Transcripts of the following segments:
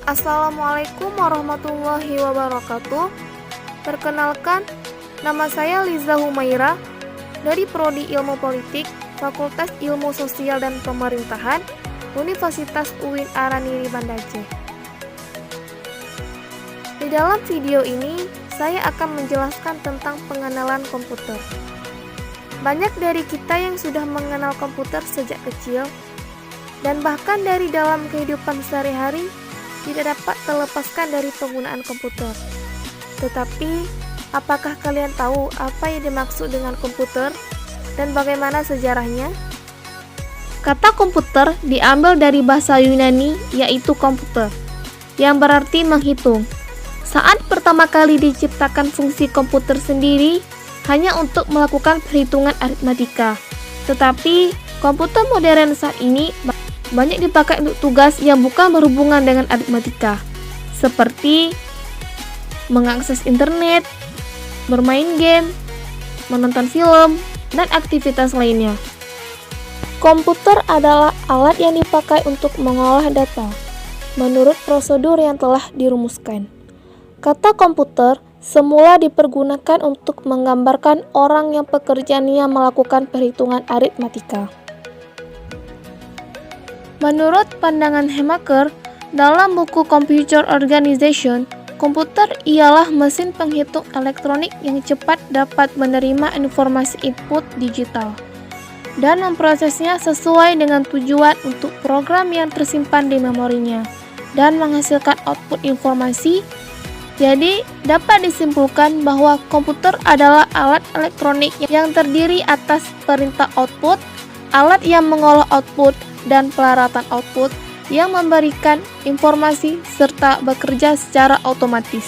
Assalamualaikum warahmatullahi wabarakatuh. Perkenalkan, nama saya Liza Humaira dari Prodi Ilmu Politik, Fakultas Ilmu Sosial dan Pemerintahan, Universitas UIN Araniri Banda Aceh. Di dalam video ini, saya akan menjelaskan tentang pengenalan komputer. Banyak dari kita yang sudah mengenal komputer sejak kecil, dan bahkan dari dalam kehidupan sehari-hari, tidak dapat terlepaskan dari penggunaan komputer. Tetapi, apakah kalian tahu apa yang dimaksud dengan komputer dan bagaimana sejarahnya? Kata komputer diambil dari bahasa Yunani, yaitu komputer, yang berarti menghitung. Saat pertama kali diciptakan fungsi komputer sendiri, hanya untuk melakukan perhitungan aritmatika. Tetapi, komputer modern saat ini banyak dipakai untuk tugas yang bukan berhubungan dengan aritmatika, seperti mengakses internet, bermain game, menonton film, dan aktivitas lainnya. Komputer adalah alat yang dipakai untuk mengolah data, menurut prosedur yang telah dirumuskan. Kata komputer semula dipergunakan untuk menggambarkan orang yang pekerjaannya melakukan perhitungan aritmatika. Menurut pandangan Hemaker, dalam buku Computer Organization, komputer ialah mesin penghitung elektronik yang cepat dapat menerima informasi input digital dan memprosesnya sesuai dengan tujuan untuk program yang tersimpan di memorinya dan menghasilkan output informasi. Jadi, dapat disimpulkan bahwa komputer adalah alat elektronik yang terdiri atas perintah output, alat yang mengolah output, dan pelaratan output yang memberikan informasi serta bekerja secara otomatis.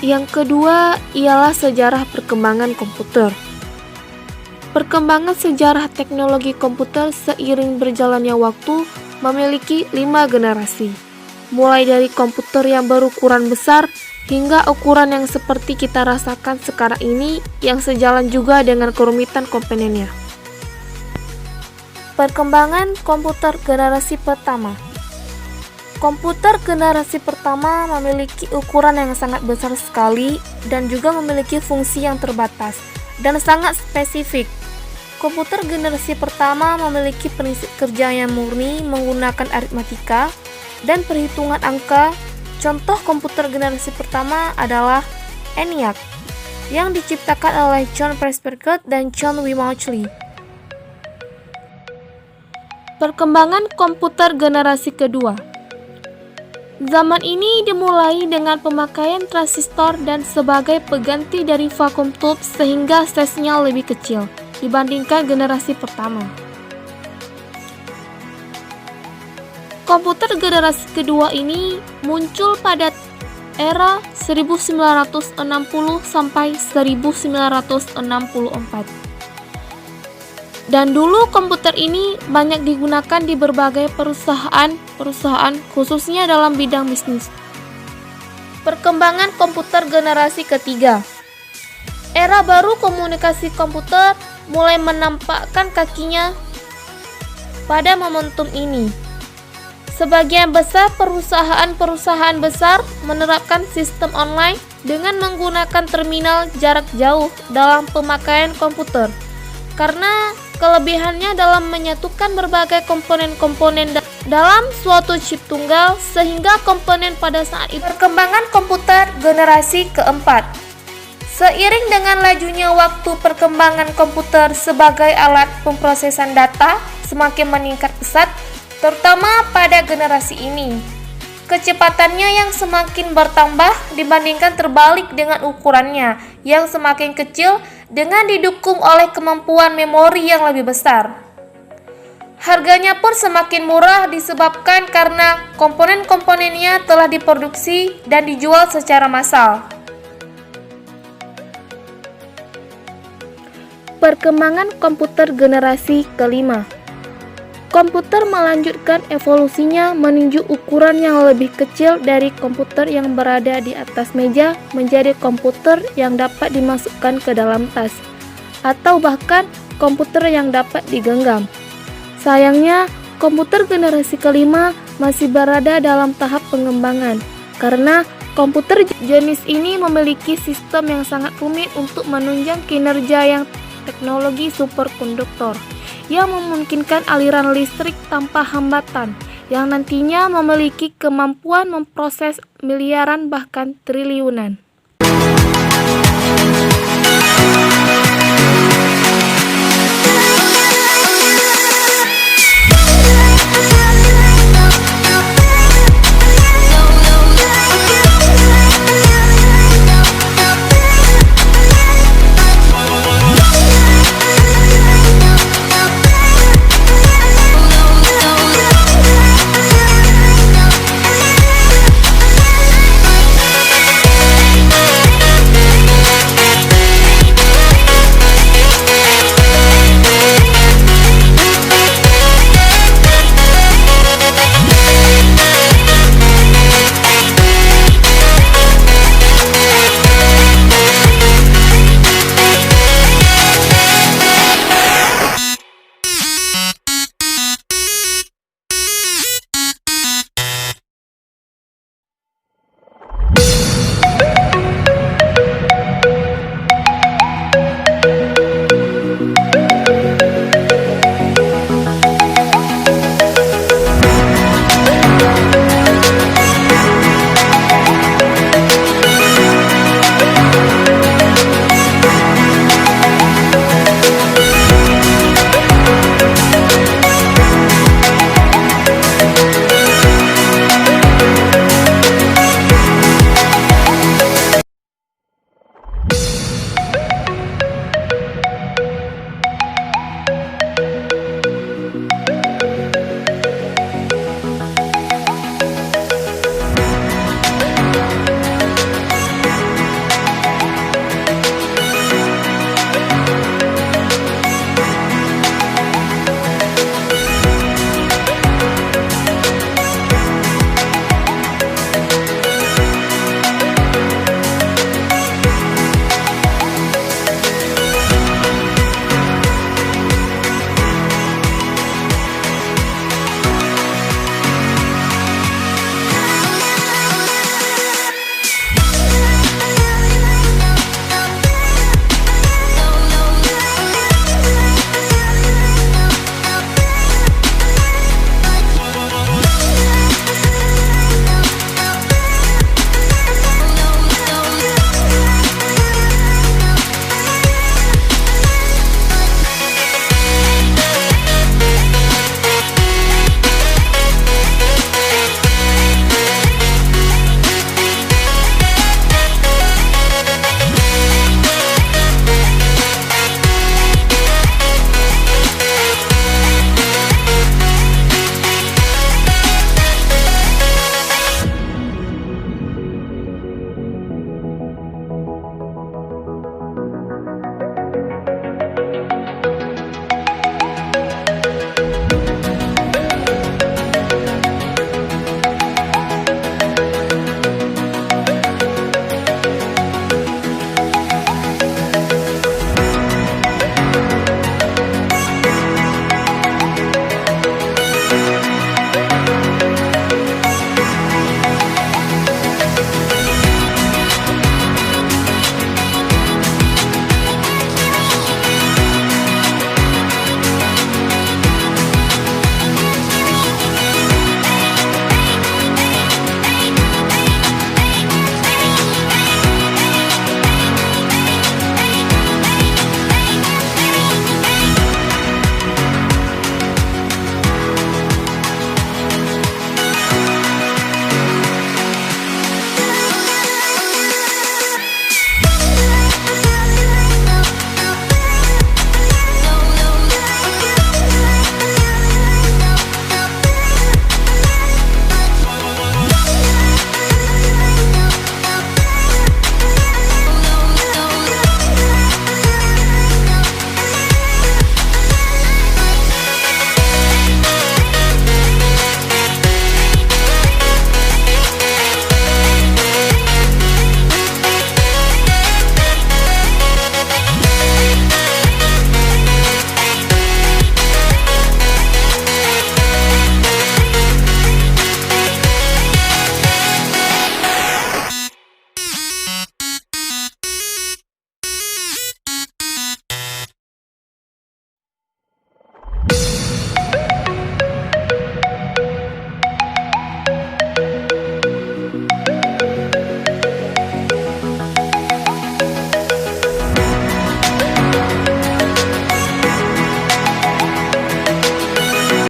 Yang kedua ialah sejarah perkembangan komputer. Perkembangan sejarah teknologi komputer seiring berjalannya waktu memiliki 5 generasi, mulai dari komputer yang berukuran besar hingga ukuran yang seperti kita rasakan sekarang ini yang sejalan juga dengan kerumitan komponennya. Perkembangan komputer generasi pertama. Komputer generasi pertama memiliki ukuran yang sangat besar sekali dan juga memiliki fungsi yang terbatas dan sangat spesifik. Komputer generasi pertama memiliki prinsip kerja yang murni menggunakan aritmatika dan perhitungan angka. Contoh komputer generasi pertama adalah ENIAC yang diciptakan oleh John Prescott dan John W. Mauchly. Perkembangan komputer generasi kedua. Zaman ini dimulai dengan pemakaian transistor dan sebagai pengganti dari vacuum tube sehingga size-nya lebih kecil dibandingkan generasi pertama. Komputer generasi kedua ini muncul pada era 1960 sampai 1964. Dan dulu komputer ini banyak digunakan di berbagai perusahaan khususnya dalam bidang bisnis. Perkembangan komputer generasi ketiga. Era baru komunikasi komputer mulai menampakkan kakinya pada momentum ini. Sebagian besar perusahaan besar menerapkan sistem online dengan menggunakan terminal jarak jauh dalam pemakaian komputer. Karena kelebihannya dalam menyatukan berbagai komponen-komponen dalam suatu chip tunggal sehingga komponen pada saat itu. Perkembangan komputer generasi keempat. Seiring dengan lajunya waktu, perkembangan komputer sebagai alat pemrosesan data semakin meningkat pesat, terutama pada generasi ini. Kecepatannya yang semakin bertambah dibandingkan terbalik dengan ukurannya yang semakin kecil dengan didukung oleh kemampuan memori yang lebih besar. Harganya pun semakin murah disebabkan karena komponen-komponennya telah diproduksi dan dijual secara massal. Perkembangan komputer generasi kelima. Komputer melanjutkan evolusinya menuju ukuran yang lebih kecil dari komputer yang berada di atas meja menjadi komputer yang dapat dimasukkan ke dalam tas, atau bahkan komputer yang dapat digenggam. Sayangnya, Komputer generasi kelima masih berada dalam tahap pengembangan karena komputer jenis ini memiliki sistem yang sangat rumit untuk menunjang kinerja yang teknologi superkonduktor yang memungkinkan aliran listrik tanpa hambatan yang nantinya memiliki kemampuan memproses miliaran bahkan triliunan.